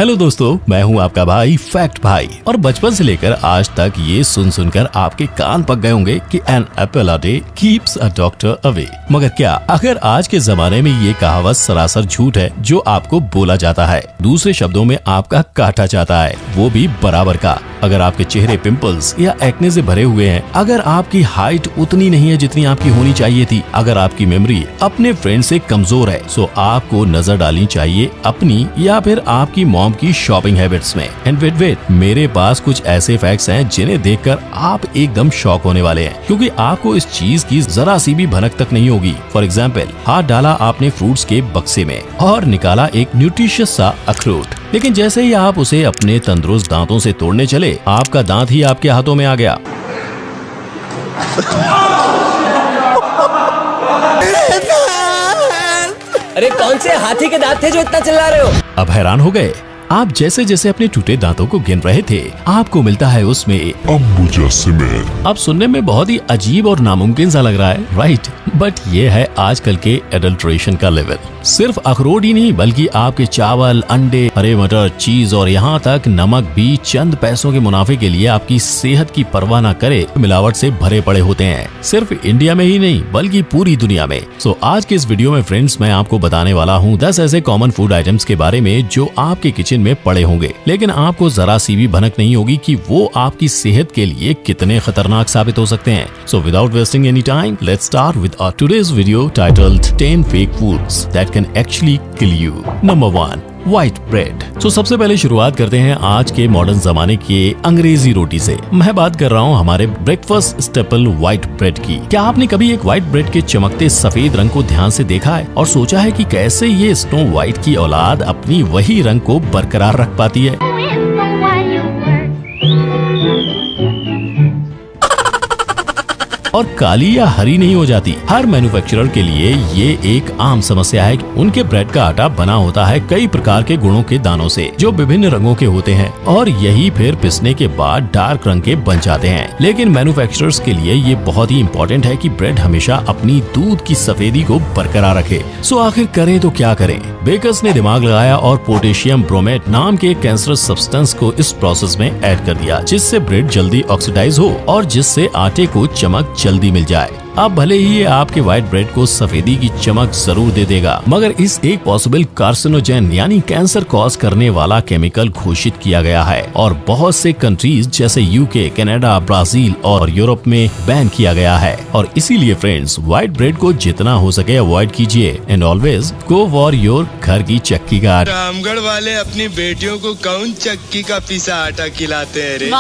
Hello दोस्तों, मैं हूं आपका भाई फैक्ट भाई। और बचपन से लेकर आज तक ये सुनकर आपके कान पक गए होंगे कि an apple a day keeps a doctor away. मगर क्या अगर आज के जमाने में ये कहावत सरासर झूठ है जो आपको बोला जाता है, दूसरे शब्दों में आपका काटा जाता है, वो भी बराबर का। अगर आपके चेहरे पिंपल्स या एक्ने से भरे हुए हैं, अगर आपकी हाइट उतनी नहीं है जितनी आपकी होनी चाहिए थी, अगर आपकी मेमोरी अपने फ्रेंड से कमजोर है, तो आपको नजर डालनी चाहिए अपनी या फिर आपकी मॉम की शॉपिंग हैबिट्स में। एंड वेट, मेरे पास कुछ ऐसे फैक्ट्स हैं जिन्हें देखकर आप एकदम शॉक होने वाले हैं, क्योंकि आपको इस चीज की जरा सी भी भनक तक नहीं होगी। फॉर एग्जाम्पल, हाथ डाला आपने फ्रूट्स के बक्से में और निकाला एक न्यूट्रिशियस सा अखरोट, लेकिन जैसे ही आप उसे अपने तंदुरुस्त दांतों से तोड़ने चले, आपका दांत ही आपके हाथों में आ गया। अरे कौन से हाथी के दांत थे जो इतना चिल्ला रहे हो? अब हैरान हो गए? आप जैसे जैसे अपने टूटे दांतों को गिन रहे थे, आपको मिलता है उसमें अंबुजा सीमेंट। अब सुनने में बहुत ही अजीब और नामुमकिन सा लग रहा है, राइट? बट ये है आजकल के एडल्ट्रेशन का लेवल। सिर्फ अखरोट ही नहीं, बल्कि आपके चावल, अंडे, हरे मटर, चीज और यहाँ तक नमक भी चंद पैसों के मुनाफे के लिए आपकी सेहत की परवाह न करे मिलावट से भरे पड़े होते हैं। सिर्फ इंडिया में ही नहीं, बल्कि पूरी दुनिया में। सो आज के इस वीडियो में फ्रेंड्स, मैं आपको बताने वाला हूँ 10 ऐसे कॉमन फूड आइटम्स के बारे में जो आपके किचन में पड़े होंगे, लेकिन आपको जरा सी भी भनक नहीं होगी कि वो आपकी सेहत के लिए कितने खतरनाक साबित हो सकते हैं। So without wasting any time, let's start with our today's video titled 10 fake foods that can actually kill you. Number 1, white bread. तो सबसे पहले शुरुआत करते हैं आज के मॉडर्न जमाने के अंग्रेजी रोटी से। मैं बात कर रहा हूँ हमारे ब्रेकफास्ट स्टेपल व्हाइट ब्रेड की। क्या आपने कभी एक व्हाइट ब्रेड के चमकते सफेद रंग को ध्यान से देखा है और सोचा है कि कैसे ये स्नो व्हाइट की औलाद अपनी वही रंग को बरकरार रख पाती है? और काली या हरी नहीं हो जाती। हर मैन्युफैक्चरर के लिए ये एक आम समस्या है कि उनके ब्रेड का आटा बना होता है कई प्रकार के गुणों के दानों से, जो विभिन्न रंगों के होते हैं, और यही फिर पिसने के बाद डार्क रंग के बन जाते हैं। लेकिन मैन्युफैक्चरर्स के लिए ये बहुत ही इम्पोर्टेंट है कि ब्रेड हमेशा अपनी दूध की सफेदी को बरकरार रखे। सो आखिर करें तो क्या करें? बेकर्स ने दिमाग लगाया और पोटेशियम ब्रोमेट नाम के कैंसरस सब्सटेंस को इस प्रोसेस में ऐड कर दिया, जिससे ब्रेड जल्दी ऑक्सीडाइज हो और जिससे आटे को चमक जल्दी मिल जाए। अब भले ही ये आपके व्हाइट ब्रेड को सफेदी की चमक जरूर दे देगा, मगर इस एक पॉसिबल कार्सिनोजेन यानी कैंसर कॉज करने वाला केमिकल घोषित किया गया है और बहुत से कंट्रीज जैसे यूके, कनाडा, ब्राजील और यूरोप में बैन किया गया है। और इसीलिए फ्रेंड्स, व्हाइट ब्रेड को जितना हो सके अवॉइड कीजिए and always go for your घर की चक्की का आटा। रामगढ़ वाले अपनी बेटियों को कौन चक्की का पिसा आटा खिलाते हैं रे?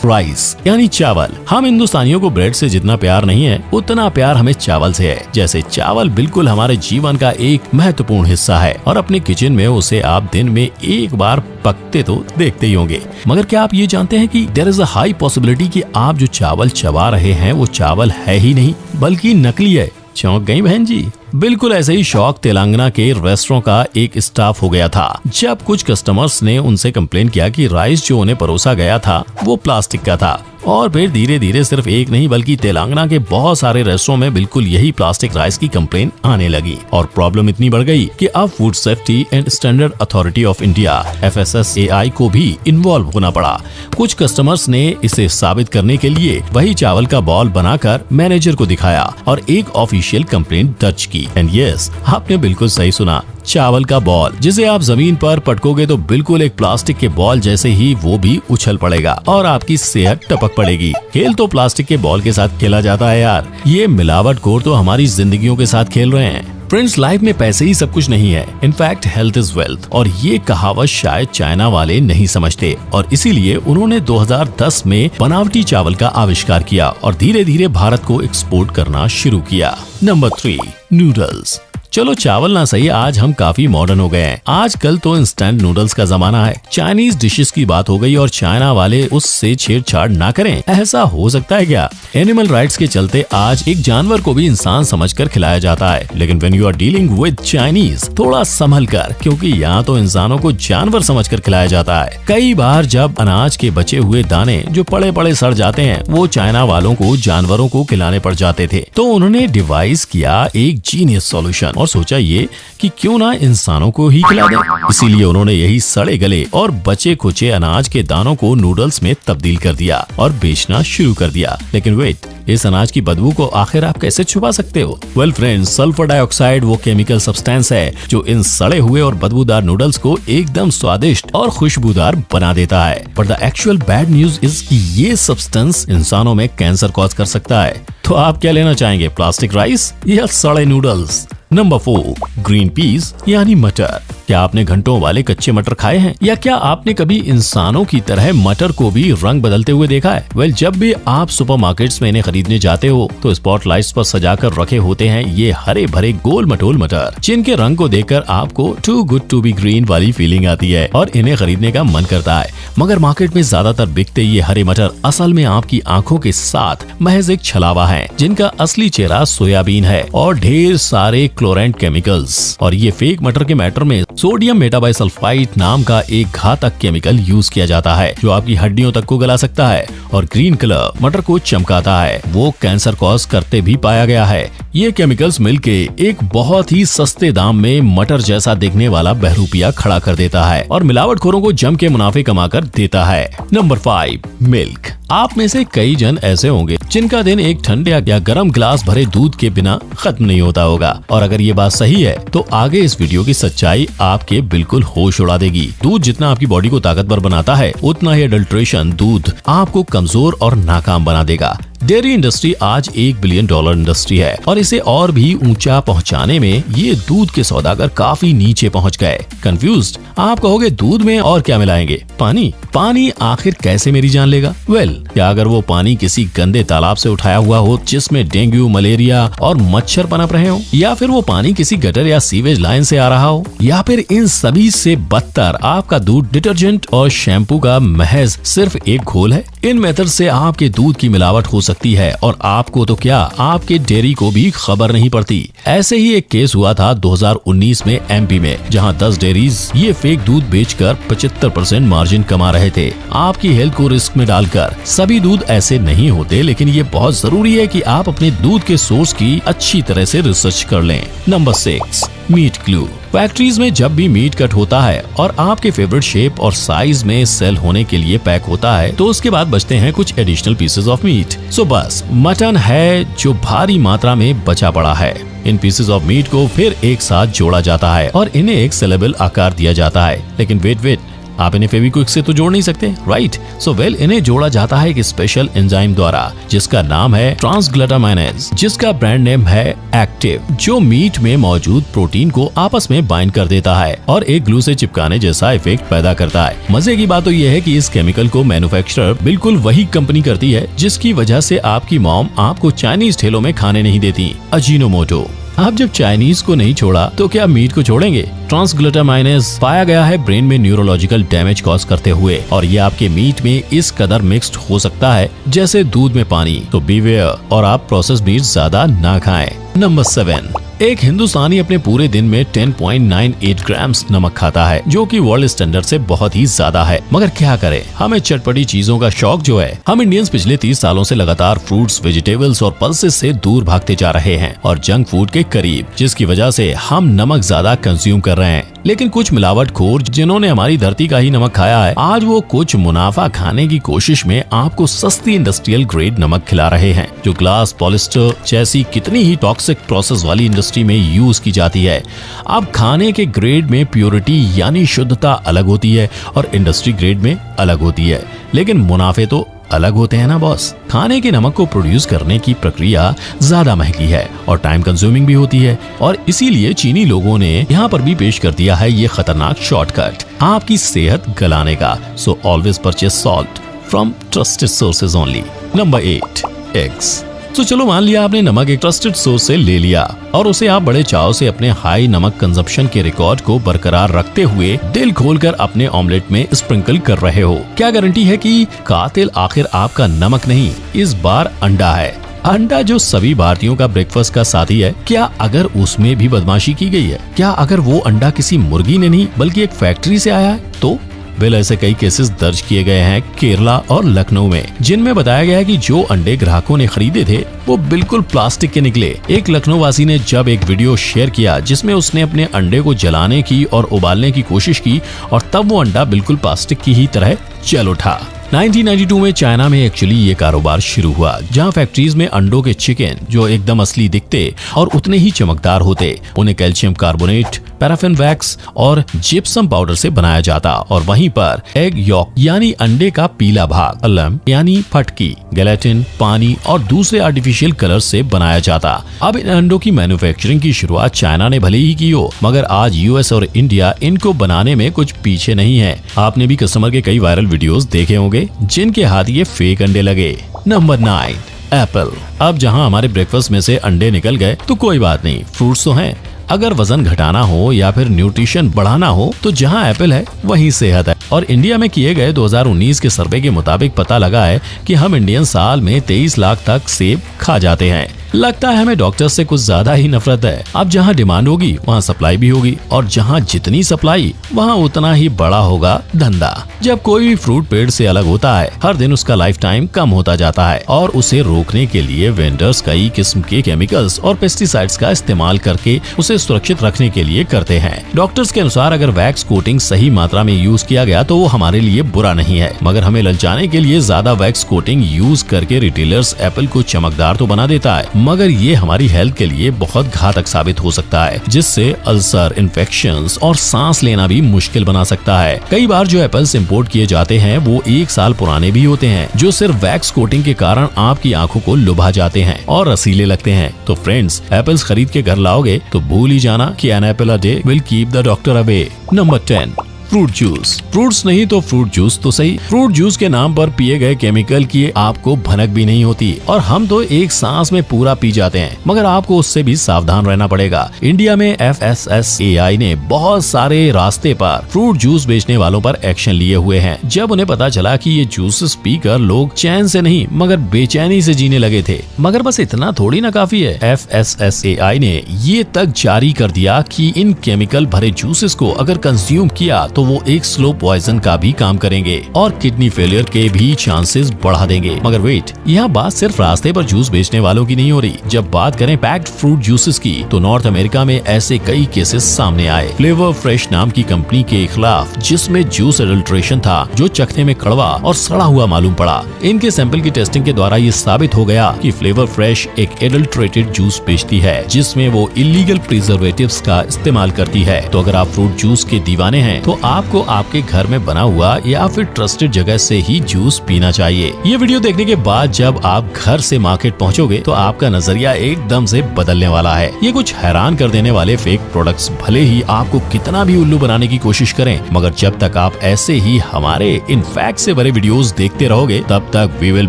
राइस यानी चावल। हम हिंदुस्तानियों को ब्रेड से जितना प्यार नहीं है, उतना प्यार हमें चावल से है। जैसे चावल बिल्कुल हमारे जीवन का एक महत्वपूर्ण हिस्सा है और अपने किचन में उसे आप दिन में एक बार पकते तो देखते ही होंगे। मगर क्या आप ये जानते हैं कि there is a high possibility कि आप जो चावल चबा रहे हैं वो चावल है ही नहीं, बल्कि नकली है? चौंक गई बहन जी? बिल्कुल ऐसे ही शौक तेलंगाना के रेस्टोरेंट का एक स्टाफ हो गया था, जब कुछ कस्टमर्स ने उनसे कंप्लेन किया कि राइस जो उन्हें परोसा गया था वो प्लास्टिक का था। और फिर धीरे धीरे सिर्फ एक नहीं बल्कि तेलंगाना के बहुत सारे रेस्टोरेंट में बिल्कुल यही प्लास्टिक राइस की कंप्लेन आने लगी और प्रॉब्लम इतनी बढ़ गई कि अब food safety and standard authority of India FSSAI को भी इन्वॉल्व होना पड़ा। कुछ कस्टमर्स ने इसे साबित करने के लिए वही चावल का बॉल बनाकर मैनेजर को दिखाया और एक ऑफिशियल कंप्लेंट दर्ज की। एंड यस, आपने बिल्कुल सही सुना, चावल का बॉल, जिसे आप जमीन पर पटकोगे तो बिल्कुल एक प्लास्टिक के बॉल जैसे ही वो भी उछल पड़ेगा और आपकी सेहत टपक पड़ेगी। खेल तो प्लास्टिक के बॉल के साथ खेला जाता है यार। ये मिलावटखोर तो हमारी जिंदगियों के साथ खेल रहे हैं। फ्रेंड्स, लाइफ में पैसे ही सब कुछ नहीं है, इनफैक्ट हेल्थ इज वेल्थ, और ये कहावत शायद चाइना वाले नहीं समझते और इसीलिए उन्होंने 2010 में बनावटी चावल का आविष्कार किया और धीरे धीरे भारत को एक्सपोर्ट करना शुरू किया। Number 3, noodles. चलो चावल ना सही, आज हम काफी मॉडर्न हो गए हैं। आजकल तो इंस्टेंट नूडल्स का जमाना है। चाइनीज डिशेस की बात हो गई और चाइना वाले उससे छेड़छाड़ ना करें, ऐसा हो सकता है क्या? एनिमल राइट्स के चलते आज एक जानवर को भी इंसान समझकर खिलाया जाता है, लेकिन when you are dealing with Chinese, थोड़ा संभल कर, क्योंकि यहाँ तो इंसानों को जानवर समझकर खिलाया जाता है। कई बार जब अनाज के बचे हुए दाने जो पड़े पड़े सड़ जाते हैं, वो चाइना वालों को जानवरों को खिलाने पड़ जाते थे, तो उन्होंने डिवाइस किया एक जीनियस सॉल्यूशन। और सोचा ये कि क्यों ना इंसानों को ही खिला दें। इसीलिए उन्होंने यही सड़े गले और बचे खुचे अनाज के दानों को नूडल्स में तब्दील कर दिया और बेचना शुरू कर दिया। लेकिन वेट, इस अनाज की बदबू को आखिर आप कैसे छुपा सकते हो? वेल फ्रेंड्स, सल्फर डाइऑक्साइड वो केमिकल सब्सटेंस है जो इन सड़े हुए और बदबूदार नूडल्स को एकदम स्वादिष्ट और खुशबूदार बना देता है। But the actual bad news is कि ये सब्सटेंस इंसानों में कैंसर कॉज कर सकता है। तो आप क्या लेना चाहेंगे, प्लास्टिक राइस या सड़े नूडल्स? नंबर 4, ग्रीन पीस यानी मटर। क्या आपने घंटों वाले कच्चे मटर खाए हैं, या क्या आपने कभी इंसानों की तरह मटर को भी रंग बदलते हुए देखा है? वेल, जब भी आप सुपरमार्केट्स में इन्हें खरीदने जाते हो तो स्पॉटलाइट्स पर सजाकर रखे होते हैं ये हरे भरे गोल मटोल मटर, जिनके रंग को देखकर आपको too good to be green वाली फीलिंग आती है और इन्हें खरीदने का मन करता है। मगर मार्केट में ज्यादातर बिकते ये हरे मटर असल में आपकी आंखों के साथ महज एक छलावा है, जिनका असली चेहरा सोयाबीन है और ढेर सारे क्लोरेंट केमिकल्स। और ये फेक मटर के मैटर में सोडियम मेटाबाइसल्फाइड नाम का एक घातक केमिकल यूज किया जाता है जो आपकी हड्डियों तक को गला सकता है और ग्रीन कलर मटर को चमकाता है। वो कैंसर कॉज करते भी पाया गया है। ये केमिकल्स मिलके एक बहुत ही सस्ते दाम में मटर जैसा दिखने वाला बहरूपिया खड़ा कर देता है और मिलावटखोरों को जम के मुनाफे कमाकर देता है। Number 5, milk. आप में से कई जन ऐसे होंगे जिनका दिन एक ठंडे या गर्म गिलास भरे दूध के बिना खत्म नहीं होता होगा। और अगर ये बात सही है तो आगे इस वीडियो की सच्चाई आपके बिल्कुल होश उड़ा देगी। दूध जितना आपकी बॉडी को ताकतवर बनाता है, उतना ही अडल्ट्रेशन दूध आपको कमजोर और नाकाम बना देगा। डेयरी इंडस्ट्री आज $1 बिलियन इंडस्ट्री है और इसे और भी ऊंचा पहुंचाने में ये दूध के सौदागर काफी नीचे पहुंच गए। कंफ्यूज्ड? आप कहोगे दूध में और क्या मिलाएंगे? पानी? पानी आखिर कैसे मेरी जान लेगा? वेल, क्या अगर वो पानी किसी गंदे तालाब से उठाया हुआ हो जिसमें डेंगू, मलेरिया और मच्छर पनप रहे हो, या फिर वो पानी किसी गटर या सीवेज लाइन से आ रहा हो, या फिर इन सभी से बदतर आपका दूध डिटर्जेंट और शैम्पू का महज सिर्फ एक घोल है? इन मेथड से आपके दूध की मिलावट हो सकती है और आपको तो क्या, आपके डेयरी को भी खबर नहीं पड़ती। ऐसे ही एक केस हुआ था 2019 में एमपी में, जहां 10 डेयरीज ये फेक दूध बेचकर 75% मार्जिन कमा रहे थे, आपकी हेल्थ को रिस्क में डालकर। सभी दूध ऐसे नहीं होते, लेकिन ये बहुत जरूरी है कि आप अपने दूध के सोर्स की अच्छी तरह से रिसर्च कर लें। Number 6, meet glue. फैक्ट्रीज में जब भी मीट कट होता है और आपके फेवरेट शेप और साइज में सेल होने के लिए पैक होता है, तो उसके बाद बचते हैं कुछ एडिशनल पीसेस ऑफ मीट। सो बस मटन है जो भारी मात्रा में बचा पड़ा है। इन पीसेस ऑफ मीट को फिर एक साथ जोड़ा जाता है और इन्हें एक सेलेबल आकार दिया जाता है। लेकिन वेट, आप इन्हें फेविक्विक से तो जोड़ नहीं सकते, राइट? सो वेल, इन्हें जोड़ा जाता है एक स्पेशल एंजाइम द्वारा जिसका नाम है ट्रांसग्लूटामाइनेज, जिसका ब्रांड नेम है एक्टिव, जो मीट में मौजूद प्रोटीन को आपस में बाइंड कर देता है और एक ग्लू से चिपकाने जैसा इफेक्ट पैदा करता है। मजे की बात तो यह है कि इस केमिकल को मैन्युफैक्चरर बिल्कुल वही कंपनी करती है जिसकी वजह से आपकी मॉम आपको चाइनीज ठेलों में खाने नहीं देती, अजीनोमोटो। आप जब चाइनीज को नहीं छोड़ा तो क्या मीट को छोड़ेंगे? ट्रांसग्लूटामाइनेज पाया गया है ब्रेन में न्यूरोलॉजिकल डैमेज कॉज करते हुए, और ये आपके मीट में इस कदर मिक्स्ड हो सकता है जैसे दूध में पानी। तो बीवेयर और आप प्रोसेस मीट ज्यादा ना खाएं। नंबर 7, एक हिंदुस्तानी अपने पूरे दिन में 10.98 ग्राम्स नमक खाता है, जो कि वर्ल्ड स्टैंडर्ड से बहुत ही ज्यादा है। मगर क्या करें, हमें चटपटी चीजों का शौक जो है, हम इंडियंस पिछले 30 सालों से लगातार फ्रूट्स, वेजिटेबल्स और पल्सेस से दूर भागते जा रहे हैं और जंक फूड के करीब, जिसकी वजह से हम नमक ज्यादा कंज्यूम कर रहे हैं। लेकिन कुछ मिलावटखोर जिन्होंने हमारी धरती का ही नमक खाया है, आज वो कुछ मुनाफा खाने की कोशिश में आपको सस्ती इंडस्ट्रियल ग्रेड नमक खिला रहे हैं, जो ग्लास, पॉलिस्टर जैसी कितनी ही टॉक्सिक प्रोसेस वाली इंडस्ट्री में यूज की जाती है। अब खाने के ग्रेड में प्योरिटी यानी शुद्धता अलग होती है और इंडस्ट्री ग्रेड में अलग होती है, लेकिन मुनाफे तो अलग होते हैं ना बॉस। खाने के नमक को प्रोड्यूस करने की प्रक्रिया ज्यादा महंगी है और टाइम कंज्यूमिंग भी होती है, और इसीलिए चीनी लोगों ने यहाँ पर भी पेश कर दिया है ये खतरनाक शॉर्टकट आपकी सेहत गलाने का। So always purchase salt from trusted sources only. Number 8, eggs. तो चलो मान लिया आपने नमक एक ट्रस्टेड सोर्स से ले लिया और उसे आप बड़े चाव से अपने हाई नमक कंजप्शन के रिकॉर्ड को बरकरार रखते हुए दिल खोलकर अपने ऑमलेट में स्प्रिंकल कर रहे हो। क्या गारंटी है कि कातिल आखिर आपका नमक नहीं, इस बार अंडा है? अंडा जो सभी भारतीयों का ब्रेकफास्ट का साथी है, क्या अगर उसमें भी बदमाशी की गई है? क्या अगर वो अंडा किसी मुर्गी ने नहीं बल्कि एक फैक्ट्री से आया है? तो वेल ऐसे कई केसेस दर्ज किए गए हैं केरला और लखनऊ में, जिनमें बताया गया है कि जो अंडे ग्राहकों ने खरीदे थे वो बिल्कुल प्लास्टिक के निकले। एक लखनऊ वासी ने जब एक वीडियो शेयर किया जिसमें उसने अपने अंडे को जलाने की और उबालने की कोशिश की और तब वो अंडा बिल्कुल प्लास्टिक की ही तरह जल उठा। 1992 में चाइना में एक्चुअली ये कारोबार शुरू हुआ, जहां फैक्ट्रीज में अंडों के चिकन जो एकदम असली दिखते और उतने ही चमकदार होते, उन्हें कैल्शियम कार्बोनेट, पैराफिन वैक्स और जिप्सम पाउडर से बनाया जाता और वहीं पर एग यॉक यानी अंडे का पीला भाग, अलम यानी फटकी, गेलेटिन, पानी और दूसरे आर्टिफिशियल कलर से बनाया जाता। अब इन अंडों की मैन्युफैक्चरिंग की शुरुआत चाइना ने भले ही की हो, मगर आज यूएस और इंडिया इनको बनाने में कुछ पीछे नहीं है। आपने भी कस्टमर के कई वायरल वीडियोस देखे होंगे जिनके हाथ ये फेक अंडे लगे। Number 9, Apple. अब जहां हमारे ब्रेकफास्ट में से अंडे निकल गए तो कोई बात नहीं, फ्रूट्स तो हैं। अगर वजन घटाना हो या फिर न्यूट्रिशन बढ़ाना हो तो जहां एप्पल है वहीं सेहत है। और इंडिया में किए गए 2019 के सर्वे के मुताबिक पता लगा है कि हम इंडियन साल में 23 लाख तक सेब खा जाते हैं। लगता है हमें डॉक्टर से कुछ ज्यादा ही नफरत है। अब जहां डिमांड होगी वहां सप्लाई भी होगी और जहां जितनी सप्लाई वहां उतना ही बड़ा होगा धंधा। जब कोई भी फ्रूट पेड़ से अलग होता है, हर दिन उसका लाइफ टाइम कम होता जाता है और उसे रोकने के लिए वेंडर्स कई किस्म के केमिकल्स और पेस्टिसाइड्स का इस्तेमाल करके उसे सुरक्षित रखने के लिए करते हैं। डॉक्टर्स के अनुसार अगर वैक्स कोटिंग सही मात्रा में यूज किया गया तो वो हमारे लिए बुरा नहीं है, मगर हमें ललचाने के लिए ज्यादा वैक्स कोटिंग यूज करके रिटेलर्स एप्पल को चमकदार तो बना देता है, मगर ये हमारी हेल्थ के लिए बहुत घातक साबित हो सकता है, जिससे अल्सर, इन्फेक्शंस और सांस लेना भी मुश्किल बना सकता है। कई बार जो एप्पल्स इंपोर्ट किए जाते हैं वो 1 साल पुराने भी होते हैं, जो सिर्फ वैक्स कोटिंग के कारण आपकी आंखों को लुभा जाते हैं और रसीले लगते हैं। तो फ्रेंड्स, एप्पल्स खरीद के घर लाओगे तो भूल ही जाना कि an apple a day will keep the doctor away. Number 10, fruit juice. Fruits नहीं तो फ्रूट जूस तो सही। फ्रूट जूस के नाम पर पिए गए केमिकल की आपको भनक भी नहीं होती और हम तो एक सांस में पूरा पी जाते हैं, मगर आपको उससे भी सावधान रहना पड़ेगा। इंडिया में FSSAI ने बहुत सारे रास्ते पर फ्रूट जूस बेचने वालों पर एक्शन लिए हुए हैं, जब उन्हें पता चला कि ये जूसेस पीकर लोग चैन से नहीं मगर बेचैनी से जीने लगे थे। मगर बस इतना थोड़ी ना काफी है। FSSAI ने ये तक जारी कर दिया कि इन केमिकल भरे जूसेस को अगर कंज्यूम किया तो वो एक स्लो पॉइजन का भी काम करेंगे और किडनी फेलियर के भी चांसेस बढ़ा देंगे। मगर वेट, यहाँ बात सिर्फ रास्ते पर जूस बेचने वालों की नहीं हो रही। जब बात करें पैक्ड फ्रूट जूसेस की तो नॉर्थ अमेरिका में ऐसे कई केसेस सामने आए। फ्लेवर फ्रेश नाम की कंपनी के खिलाफ, जिसमें जूस एडल्ट्रेशन था जो चखने में कड़वा और सड़ा हुआ मालूम पड़ा। इनके सैंपल की टेस्टिंग के द्वारा ये साबित हो गया कि फ्लेवर फ्रेश एक एडल्ट्रेटेड जूस बेचती है, जिसमें वो इलीगल प्रिजर्वेटिव्स का इस्तेमाल करती है। तो अगर आप फ्रूट जूस के दीवाने हैं तो आपको आपके घर में बना हुआ या फिर ट्रस्टेड जगह से ही जूस पीना चाहिए। ये वीडियो देखने के बाद जब आप घर से मार्केट पहुंचोगे तो आपका नजरिया एकदम से बदलने वाला है। ये कुछ हैरान कर देने वाले फेक प्रोडक्ट्स भले ही आपको कितना भी उल्लू बनाने की कोशिश करें, मगर जब तक आप ऐसे ही हमारे इन फैक्ट से भरे वीडियोस देखते रहोगे तब तक वी विल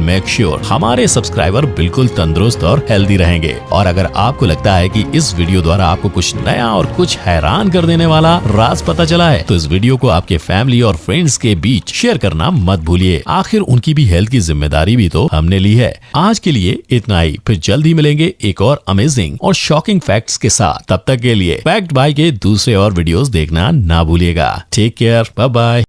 मेक श्योर हमारे सब्सक्राइबर बिल्कुल तंदुरुस्त और हेल्दी रहेंगे। और अगर आपको लगता है कि इस वीडियो द्वारा आपको कुछ नया और कुछ हैरान कर देने वाला राज पता चला है तो इस वीडियो को आपके फैमिली और फ्रेंड्स के बीच शेयर करना मत भूलिए। आखिर उनकी भी हेल्थ की जिम्मेदारी भी तो हमने ली है। आज के लिए इतना ही, फिर जल्द ही मिलेंगे एक और अमेजिंग और शॉकिंग फैक्ट्स के साथ। तब तक के लिए फैक्ट बाय के दूसरे और वीडियोस देखना ना भूलिएगा। Take care, bye bye.